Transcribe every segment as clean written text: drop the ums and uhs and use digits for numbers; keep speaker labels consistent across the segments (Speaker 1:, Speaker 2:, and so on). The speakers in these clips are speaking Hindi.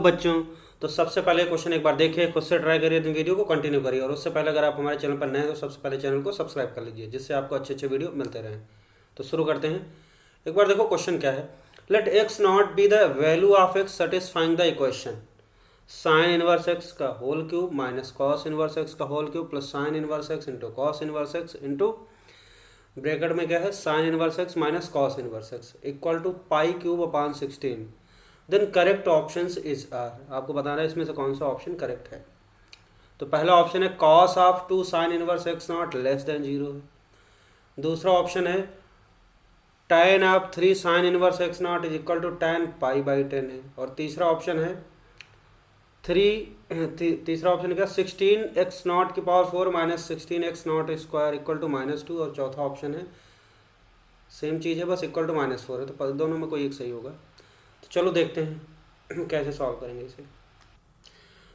Speaker 1: बच्चों, तो सबसे पहले क्वेश्चन एक बार देखिए, खुद से ट्राई करिए, वीडियो को कंटिन्यू करिए। और उससे पहले अगर आप हमारे चैनल पर नए हैं तो सबसे पहले चैनल को सब्सक्राइब कर लीजिए, जिससे आपको अच्छे अच्छे वीडियो मिलते रहें। तो शुरू करते हैं। एक बार देखो क्वेश्चन क्या है। Let X not be the value of X satisfying the equation sine inverse X का whole cube minus cos inverse X का whole cube plus sine inverse X into cos inverse X into bracket में क्या है sine inverse X minus cos inverse X equal to pi cube upon 16। Then correct options is are. आपको बताना है इसमें से कौन सा ऑप्शन करेक्ट है। तो पहला ऑप्शन है cos of 2 sine inverse X naught less than 0 है। दूसरा ऑप्शन है tan of 3 sine inverse X naught is equal to tan pi by 10 है। और तीसरा ऑप्शन है तीसरा ऑप्शन क्या 16 एक्स नॉट की power 4 minus 16 X naught square equal to -2। और चौथा ऑप्शन है सेम चीज़ है, बस इक्वल टू -4 है। तो दोनों में कोई एक सही होगा। तो चलो देखते हैं कैसे सॉल्व करेंगे इसे।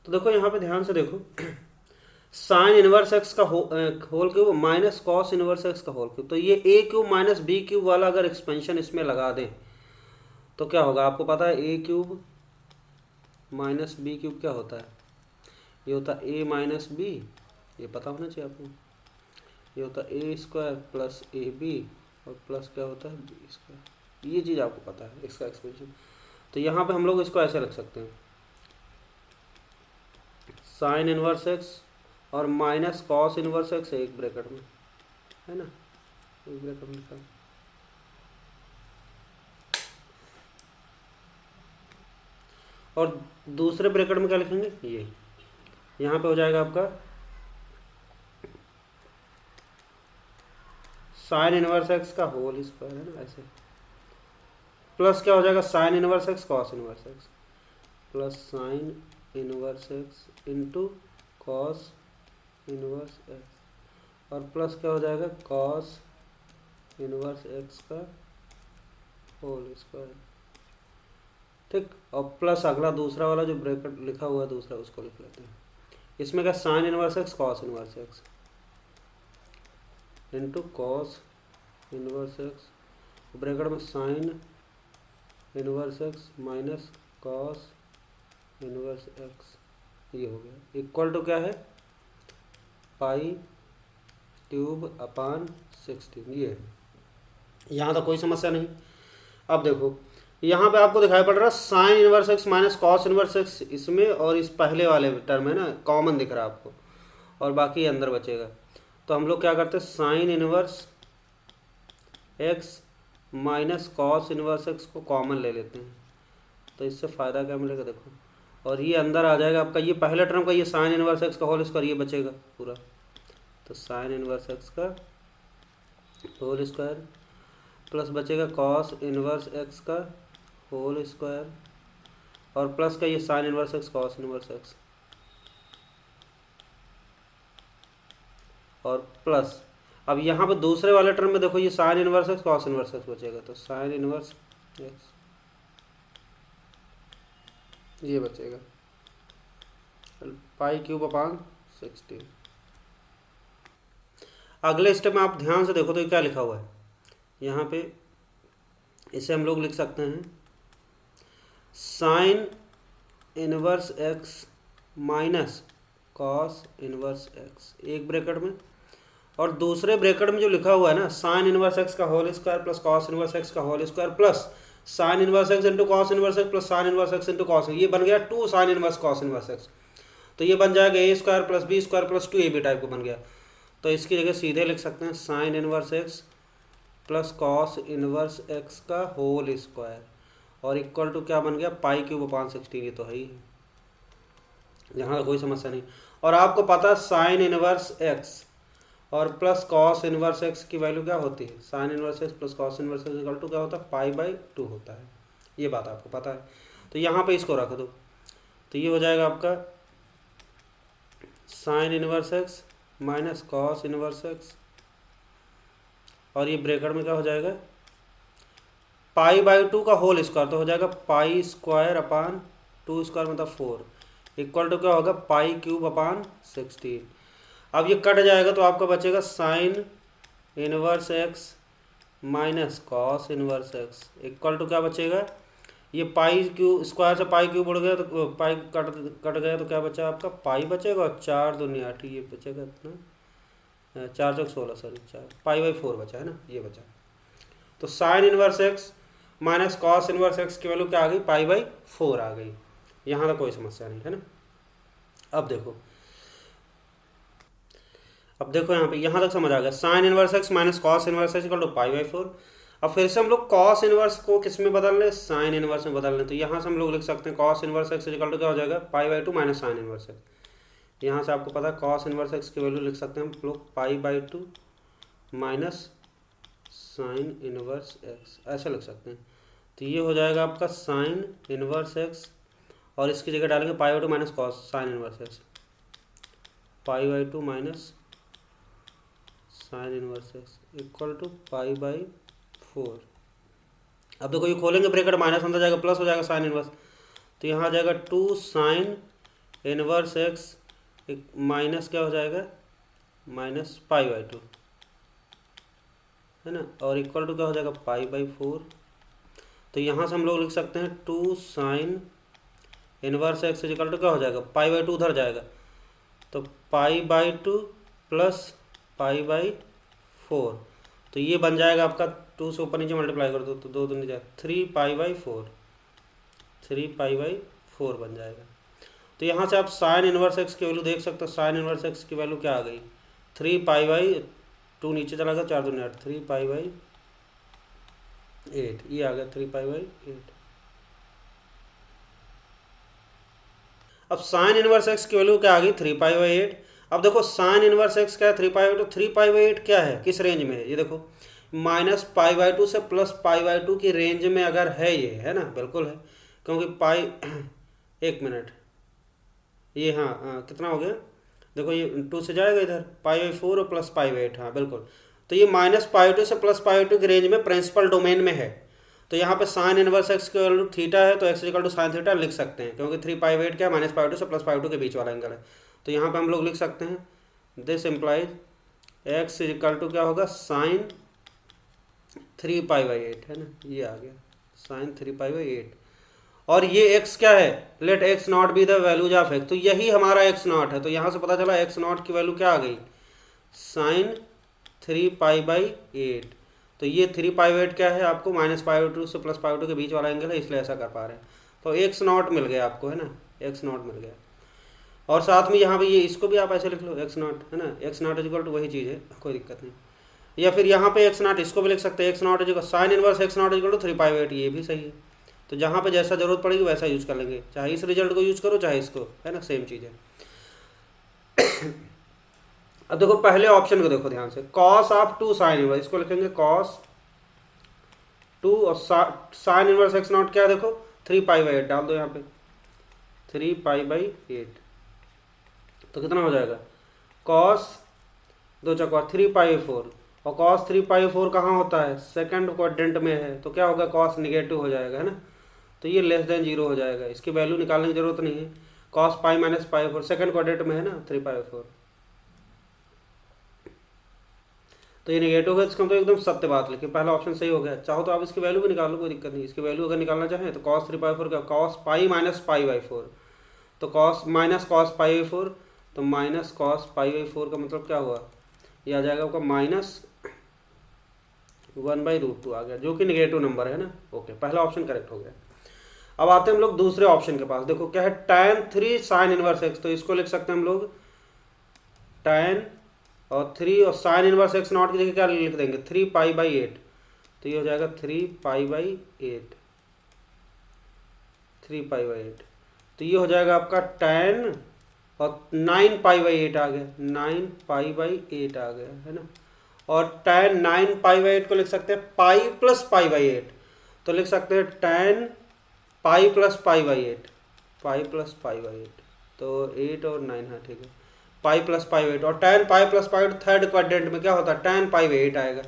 Speaker 1: तो देखो यहाँ पे ध्यान से देखो, साइन इनवर्स एक्स का whole cube minus cos inverse X का होल क्यूब। तो ये A cube minus B cube वाला अगर एक्सपेंशन इसमें लगा दें तो क्या होगा। आपको पता है ए क्यूब माइनस बी क्यूब क्या होता है। ये होता है ए माइनस बी, ये पता होना चाहिए आपको। ये होता है ए स्क्वायर प्लस ए बी और प्लस क्या होता है बी स्क्वायर। ये चीज़ आपको पता है इसका एक्सपेंशन। तो यहाँ पे हम लोग इसको ऐसे रख सकते हैं साइन इनवर्स एक्स और माइनस कॉस इनवर्स एक्स एक ब्रैकेट में है ना, एक ब्रैकेट में लिखा। और दूसरे ब्रैकेट में क्या लिखेंगे, ये यहाँ पे हो जाएगा आपका साइन इनवर्स एक्स का होल स्क्वायर है ना, ऐसे प्लस क्या हो जाएगा sign inverse X cos inverse X plus sine inverse X into cos inverse X और प्लस क्या हो जाएगा कॉस इनवर्स एक्स का होल स्क्वायर। ठीक, और प्लस अगला दूसरा वाला जो ब्रैकेट लिखा हुआ है दूसरा उसको लिख लेते हैं। इसमें क्या sine inverse X cos inverse X into cos inverse X bracket में sine inverse X minus cos inverse X, ये हो गया इक्वल टू क्या है पाई क्यूब अपान 16। ये है, यहाँ तो कोई समस्या नहीं। अब देखो यहाँ पे आपको दिखाई पड़ रहा है sine inverse X minus cos inverse x इसमें, और इस पहले वाले टर्म है ना कॉमन दिख रहा है आपको, और बाकी अंदर बचेगा। तो हम लोग क्या करते हैं sign inverse X minus cos inverse x को कॉमन ले लेते हैं। तो इससे फ़ायदा क्या मिलेगा देखो, और ये अंदर आ जाएगा आपका ये पहले टर्म का, ये साइन इनवर्स एक्स का होल स्क्वायर ये बचेगा पूरा। तो साइन इनवर्स एक्स का होल स्क्वायर प्लस बचेगा कॉस इनवर्स एक्स का होल स्क्वायर और प्लस का ये sign inverse X cos inverse X और प्लस अब यहाँ पे दूसरे वाले टर्म में देखो ये sign inverse X cos inverse x बचेगा। तो साइन इनवर्स एक्स ये बचेगा पाई क्यूब अपान 16। अगले स्टेप में आप ध्यान से देखो तो ये क्या लिखा हुआ है यहाँ पे, इसे हम लोग लिख सकते हैं sign inverse X minus cos inverse x एक ब्रैकेट में, और दूसरे ब्रैकेट में जो लिखा हुआ है ना साइन इनवर्स एक्स का whole square plus cos inverse X का whole square plus sine inverse X into cos inverse X plus sine inverse X into cos, ये बन गया 2 sine inverse cos inverse X. तो ये बन जाएगा A square plus B square plus 2 AB type को बन गया। तो इसकी जगह सीधे लिख सकते हैं sign inverse X plus cos inverse X का होल स्क्वायर और इक्वल टू क्या बन गया पाई क्यूब अपान 16। ये तो है ही, यहाँ कोई समस्या नहीं। और आपको पता साइन इनवर्स एक्स और प्लस कॉस इनवर्स एक्स की वैल्यू क्या होती है, sine inverse X plus cos inverse X equal to क्या होता है पाई बाई 2 होता है। ये बात आपको पता है। तो यहाँ पे इसको रख दो, तो ये हो जाएगा आपका sign inverse X minus cos inverse X और ये ब्रैकेट में क्या हो जाएगा पाई बाई 2 का होल स्क्वायर, तो हो जाएगा पाई स्क्वायर अपान 2 स्क्वायर मतलब 4 इक्वल टू क्या होगा पाई क्यूब अपान 16। अब ये कट जाएगा तो आपका बचेगा sine inverse X minus cos inverse X equal to क्या बचेगा ये पाई क्यू स्क्वायर से पाई क्यूब उड़ गया तो पाई कट गया तो क्या बचा आपका पाई बचेगा, और 4×2=8 ये बचेगा इतना, 4×4 सॉरी 4 पाई/4 बचा है ना, ये बचा। तो sign inverse X minus cos inverse X की वैल्यू क्या आ गई, पाई/4 आ गई। यहाँ तो कोई समस्या नहीं है ना। अब देखो यहाँ तक समझ आ गया। Sine inverse X minus cos inverse X equal to पाई/4। अब फिर से हम लोग कॉस इनवर्स को किस में बदल लें, साइन इनवर्स में बदल लें। तो यहाँ से हम लोग लिख सकते हैं cos inverse X equal to क्या हो जाएगा, पाई/2 माइनस साइन इनवर्स एक्स। यहाँ से आपको पता है कॉस इनवर्स एक्स की वैल्यू लिख सकते हैं हम लोग पाई/2 माइनस साइन इनवर्स एक्स, ऐसा लिख सकते हैं। तो ये हो जाएगा आपका साइन इनवर्स एक्स, और इसकी जगह डालेंगे पाई/2 minus cos sine inverse X, पाई/2 minus sine inverse X equal to पाई/4। अब देखो ये खोलेंगे ब्रैकेट, माइनस अंदर जाएगा प्लस हो जाएगा साइन इनवर्स, तो यहाँ आ जाएगा 2 साइन इनवर्स एक्स माइनस क्या हो जाएगा, माइनस पाई/2 है ना, और इक्वल टू क्या हो जाएगा पाई/4। तो यहाँ से हम लोग लिख सकते हैं 2 sine inverse X equal to क्या हो जाएगा, पाई/2 उधर जाएगा तो पाई/2 प्लस पाई/4। तो ये बन जाएगा आपका 2 से ऊपर नीचे मल्टीप्लाई कर दो तो 2 दूनी जाए 3 पाई/4, 3 पाई/4 बन जाएगा। तो यहाँ से आप साइन इनवर्स एक्स की वैल्यू देख सकते हो। साइन इनवर्स एक्स की वैल्यू क्या आ गई, 3 पाई/2 नीचे चला गया 4×2=8, 3 पाई/8 ये आ गया 3 पाई/8। अब साइन इनवर्स एक्स की वैल्यू क्या आ गई, 3 पाई/8। अब देखो साइन इनवर्स एक्स क्या है, 3 पाई/8, तो 3 पाई/8 क्या है, किस रेंज में है, ये देखो माइनस पाई/2 से प्लस पाई/2 की रेंज में अगर है, ये है ना, बिल्कुल है, क्योंकि पाई 1 मिनट ये हाँ कितना हो गया, देखो ये 2 से जाएगा इधर पाई/4 और प्लस पाई/8, हाँ बिल्कुल। तो ये माइनस पाई/2 से प्लस पाई/2 की रेंज में प्रिंसिपल डोमेन में है। तो यहाँ पे साइन इनवर्स एक्स की वैल्यू थीटा है, तो X equal to sine theta लिख सकते हैं, क्योंकि 3 पाई/8 क्या है, माइनस पाई/2 से प्लस पाई/2 के बीच वाला एंगल है। तो यहाँ पे हम लोग लिख सकते हैं this implies X equal to क्या होगा, साइन 3 पाई/8 है ना, ये आ गया साइन 3 पाई/8। और ये x क्या है, let x naught be the values of x, तो यही हमारा x नॉट है। तो यहाँ से पता चला x नॉट की वैल्यू क्या आ गई, साइन 3 पाई/8। तो ये 3 पाई/8 क्या है आपको, माइनस पाई/2 से प्लस पाई/2 के बीच वाला एंगल है, इसलिए ऐसा कर पा रहे हैं। तो x नॉट मिल गया आपको, है ना, x नॉट मिल गया। और साथ में यहाँ पे ये इसको भी आप ऐसे लिख लो x नॉट, है ना, x नॉट इक्वल टू वही चीज़ है, कोई दिक्कत नहीं। या फिर यहाँ पे x नॉट इसको भी लिख सकते हैं, x naught equal sine inverse x naught equal to 3 पाई/8, ये भी सही है। तो जहाँ पे जैसा जरूरत पड़ेगी वैसा यूज कर लेंगे, चाहे इस रिजल्ट को यूज करो चाहे इसको, है ना, सेम चीज़ है। अब देखो पहले ऑप्शन को देखो ध्यान से, कॉस ऑफ 2 साइन इनवर्स, इसको लिखेंगे कॉस 2 और साइन इनवर्स x नॉट क्या है, देखो 3 पाई/8 डाल दो यहाँ पे, 3 पाई/8 तो कितना हो जाएगा, कॉस 2×3 पाई/4, और कॉस 3 पाई/4 कहाँ होता है, सेकंड क्वाड्रेंट में है, तो क्या होगा, कॉस निगेटिव हो जाएगा, है ना, तो ये लेस देन 0 हो जाएगा, इसकी वैल्यू निकालने की जरूरत नहीं है। कॉस पाई माइनस पाई/4 सेकंड क्वाड्रेंट में है ना, 3 पाई/4, तो ये नेगेटिव है, इसका मतलब एकदम सत्य बात लिखिए, पहला ऑप्शन सही हो गया। चाहो तो आप इसकी वैल्यू भी निकाल लो, कोई दिक्कत नहीं। इसकी वैल्यू अगर निकालना चाहें तो कॉस 3 पाई/4 क्या, कॉस पाई माइनस पाई/4, तो कॉस माइनस कॉस पाई/4, तो माइनस कॉस पाई/4 का मतलब क्या हुआ, ये आ जाएगा आपका माइनस 1/√2 आ गया, जो कि निगेटिव नंबर है ना। ओके, पहला ऑप्शन करेक्ट हो गया। अब आते हैं हम लोग दूसरे ऑप्शन के पास, देखो क्या है, tan 3 साइन इनवर्स एक्स, तो इसको लिख सकते हैं हम लोग tan और 3 और साइन इनवर्स एक्स नॉट की जगह क्या लिख देंगे, 3 पाई/8, तो ये हो जाएगा 3 पाई/8, 3 पाई/8, तो ये हो जाएगा आपका tan और 9 पाई/8 आ गया, 9 पाई/8 आ गया, है ना। और tan 9 पाई/8 को लिख सकते हैं पाई प्लस पाई/8, तो लिख सकते हैं tan पाई प्लस पाई/8, पाई प्लस पाई/8, तो 8 और 9 है, ठीक है, पाई प्लस पाई/8, और tan पाई प्लस पाई/8 थर्ड क्वाड्रेंट में क्या होता है, tan पाई/8 आएगा,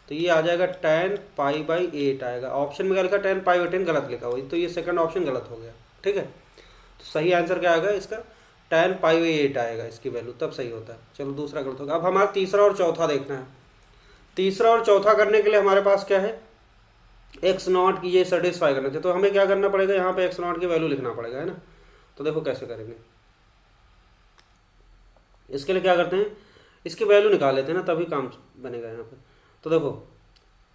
Speaker 1: तो ये आ जाएगा tan पाई/8 आएगा। ऑप्शन में क्या लिखा, tan पाई/8 गलत लिखा हुआ, तो ये सेकंड ऑप्शन गलत हो गया, ठीक है। तो सही आंसर क्या आएगा इसका, tan पाई/8 आएगा इसकी वैल्यू, तब सही होता है। चलो दूसरा गलत होगा। अब हमारा तीसरा और चौथा देखना है। तीसरा और चौथा करने के लिए हमारे पास क्या है, एक्स नॉट की ये सेटिस्फाई करना चाहिए, तो हमें क्या करना पड़ेगा, यहाँ पे एक्स नॉट की वैल्यू लिखना पड़ेगा, है ना। तो देखो कैसे करेंगे, इसके लिए क्या करते हैं, इसकी वैल्यू निकाल लेते हैं ना, तभी काम बनेगा यहाँ पे। तो देखो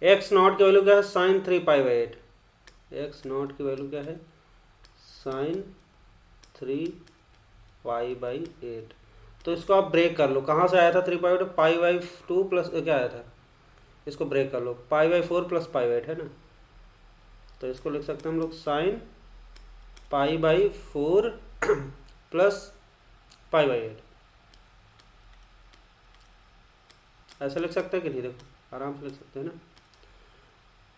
Speaker 1: एक्स नॉट की वैल्यू क्या है, साइन 3π/8। एक्स नॉट की वैल्यू क्या है, साइन 3π/8। तो इसको आप ब्रेक कर लो, कहाँ से आया था 3π/8, π/2 प्लस क्या आया था, इसको ब्रेक कर लो, π/4 प्लस π/8 है ना। तो इसको लिख सकते हैं हम लोग साइन π/4 प्लस π/8, ऐसे लिख सकते हैं कि नहीं, देखो आराम से लिख सकते हैं ना,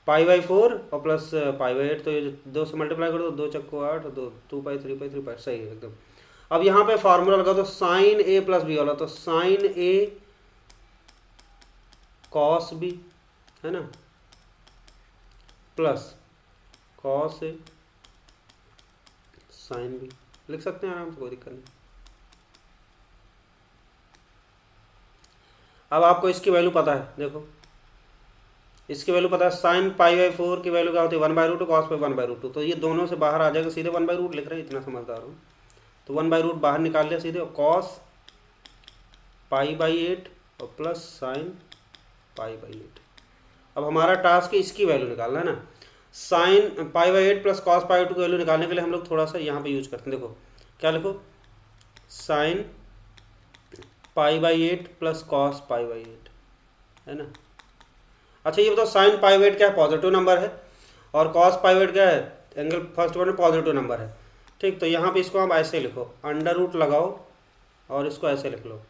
Speaker 1: π/4 और प्लस π/8। तो ये 2 से मल्टीप्लाई कर दो, 2 चक्को 8, 2π 3π 3π, सही है एकदम। अब यहाँ पे फार्मूला लगा दो साइन ए प्लस बी वाला, तो साइन ए कॉस बी, है ना, plus cos A sine B, लिख सकते हैं आराम से, कोई दिक्कत नहीं। अब आपको इसकी वैल्यू पता है, देखो इसकी वैल्यू पता है, साइन π/4 की वैल्यू क्या होती है 1/√, कॉस पे 1/√। तो ये दोनों से बाहर आ जाएगा, सीधे 1/√, लिख रहे हैं, इतना समझदार हो। तो 1/√, बाहर निकाल लिया सीधे, कॉस π/8 और प्लस साइन π/8। अब हमारा टास्क है इसकी वैल्यू निकालना, है ना। साइन π/8 प्लस कॉस π/2 की वैल्यू निकालने के लिए हम लोग थोड़ा सा यहाँ पे यूज करते हैं, देखो क्या लिखो, साइन π/8 प्लस कॉस π/8, है ना। अच्छा ये बताओ, साइन π/8 क्या है, पॉजिटिव नंबर है, और कॉस π/8 क्या है, एंगल फर्स्ट वन में पॉजिटिव नंबर है, ठीक। तो यहाँ पे इसको हम ऐसे लिखो, अंडर रूट लगाओ और इसको ऐसे लिख लो,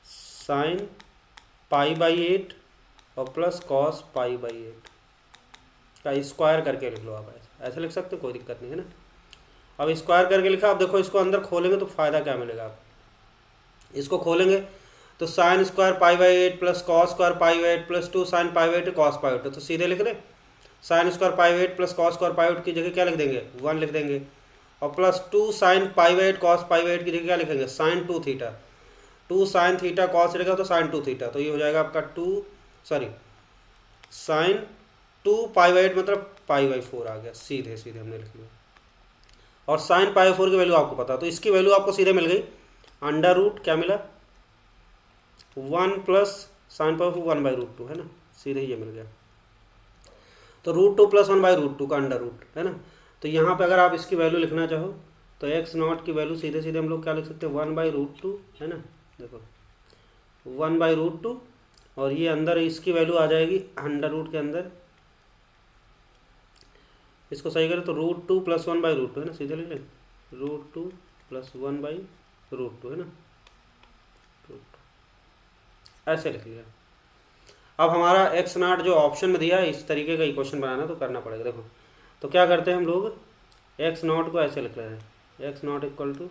Speaker 1: साइन π/8 और प्लस कॉस π/8 का स्क्वायर करके लिख लो, आप ऐसे लिख सकते हो, कोई दिक्कत नहीं है ना। अब स्क्वायर करके लिखा, अब देखो इसको अंदर खोलेंगे तो फायदा क्या मिलेगा, आप इसको खोलेंगे तो sine square π/8 plus cos square π/8 plus 2 sine π/8 cos π/8, तो सीधे लिख रहे, sine square π/8 plus cos square π/8 की जगह क्या लिख देंगे, 1 लिख देंगे, और प्लस 2 साइन π/8 कॉस π/8 की जगह क्या लिखेंगे, sine 2 theta, 2 sine theta cos रहेगा तो साइन 2 थीटा, तो ये हो जाएगा आपका साइन 2π/8 मतलब π/4 आ गया, सीधे सीधे हमने लिख लिया। और साइन π/4 की वैल्यू आपको पता, तो इसकी वैल्यू आपको सीधे मिल गई, अंडर रूट क्या मिला, 1 प्लस साइन π/4 1/√2, है ना, सीधे ही ये मिल गया। तो √2 प्लस 1/√2 का अंडर रूट, है ना। तो यहाँ पे अगर आप इसकी वैल्यू लिखना चाहो तो एक्स नॉट की वैल्यू सीधे सीधे हम लोग क्या लिख सकते हैं, 1/√2, है ना, देखो 1/√2, और ये अंदर इसकी वैल्यू आ जाएगी अंडर रूट के अंदर, इसको सही करें तो √2 प्लस 1/√2, है ना, सीधे लिख लें, √2 प्लस 1/√2, है ना, ऐसे लिख लिया। अब हमारा एक्स नॉट जो ऑप्शन में दिया है, इस तरीके का इक्वेशन बनाना तो करना पड़ेगा, देखो। तो क्या करते हैं हम लोग, एक्स नॉट को ऐसे लिख रहे हैं, एक्स नॉट इक्वल टू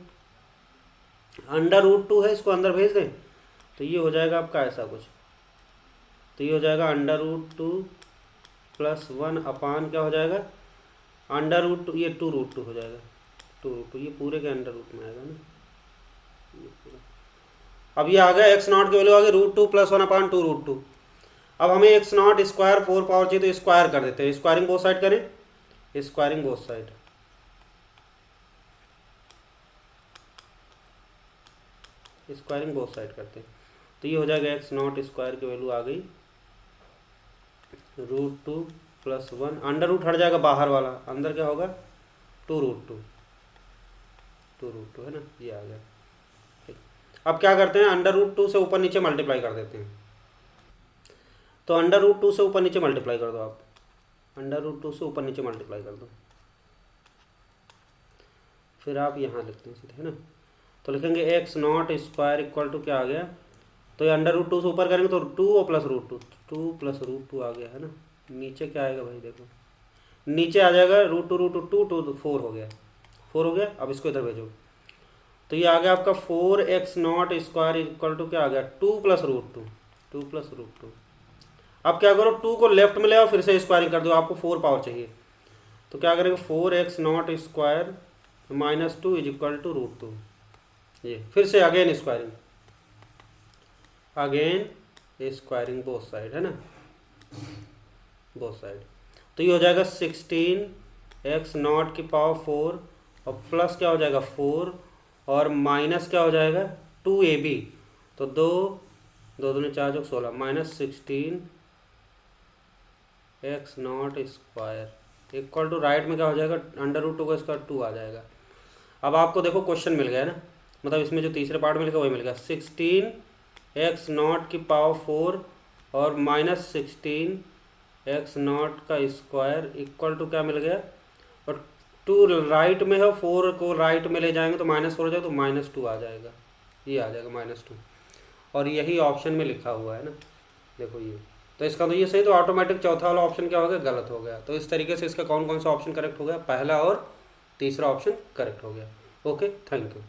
Speaker 1: अंडर√2 है, इसको अंदर भेज दें तो ये हो जाएगा आपका ऐसा कुछ, तो ये हो जाएगा अंडर√2 प्लस 1 अपान क्या हो जाएगा, अंडर√2, ये 2√2 हो जाएगा, 2√2, ये पूरे के अंडर रूट में आएगा ना, ये पूरा। अब ये आ गया एक्स नॉट की वैल्यू आ गई √2 प्लस 1 अपान 2√2। अब हमें एक्स नॉट स्क्वायर 4 पावर चाहिए, तो स्क्वायर कर देते हैं, स्क्वायरिंग बोथ साइड करें, squaring both side, squaring both side करते हैं, तो ये हो जाएगा एक्स नॉट स्क्वायर की वैल्यू आ गई √2 प्लस 1, अंडर रूट हट जाएगा बाहर वाला, अंदर क्या होगा 2√2, है ना, ये आ गया। अब क्या करते हैं, अंडर√2 से ऊपर नीचे मल्टीप्लाई कर देते हैं, तो अंडर√2 से ऊपर नीचे मल्टीप्लाई कर दो, आप अंडर√2 से ऊपर नीचे मल्टीप्लाई कर दो, फिर आप यहाँ लिखते हैं सीधे, है ना। तो लिखेंगे X naught square equal to क्या आ गया, तो ये अंडर√2 से ऊपर करेंगे तो 2 और प्लस √2, 2 प्लस √2 आ गया, है ना। नीचे क्या आएगा भाई, देखो नीचे आ जाएगा √2 2 4 हो गया, 4 हो गया। अब इसको इधर भेजो, तो ये आ गया आपका 4x naught square equal to क्या आ गया, 2 प्लस √2। अब क्या करो, 2 को लेफ्ट में ले आओ, फिर से स्क्वायरिंग कर दो, आपको 4 पावर चाहिए, तो क्या करेंगे 4x naught square minus 2 is equal to √2, ये फिर से अगेन स्क्वायरिंग बोथ साइड, है ना, बोथ साइड। तो ये हो जाएगा 16x0 और प्लस क्या हो जाएगा 4 और माइनस क्या हो जाएगा 2ab। तो 2 4 जो 16 minus 16x0² equal to right में क्या हो जाएगा √2 का स्क्वायर 2 आ जाएगा। अब आपको देखो क्वेश्चन मिल गया ना, मतलब इसमें जो तीसरे पार्ट में लिखा वही मिल गया 16x0 और माइनस 16x0² इक्वल टू क्या मिल गया, और 2 राइट में है 4 को राइट में ले जाएंगे तो -4 हो जाएगा, तो -2 आ जाएगा, ये आ जाएगा -2। और यही ऑप्शन में लिखा हुआ है ना, देखो ये, तो इसका तो ये सही, तो ऑटोमेटिक चौथा वाला ऑप्शन क्या हो गया, गलत हो गया। तो इस तरीके से इसका कौन कौन सा ऑप्शन करेक्ट हो गया, पहला और तीसरा ऑप्शन करेक्ट हो गया। Okay, thank you.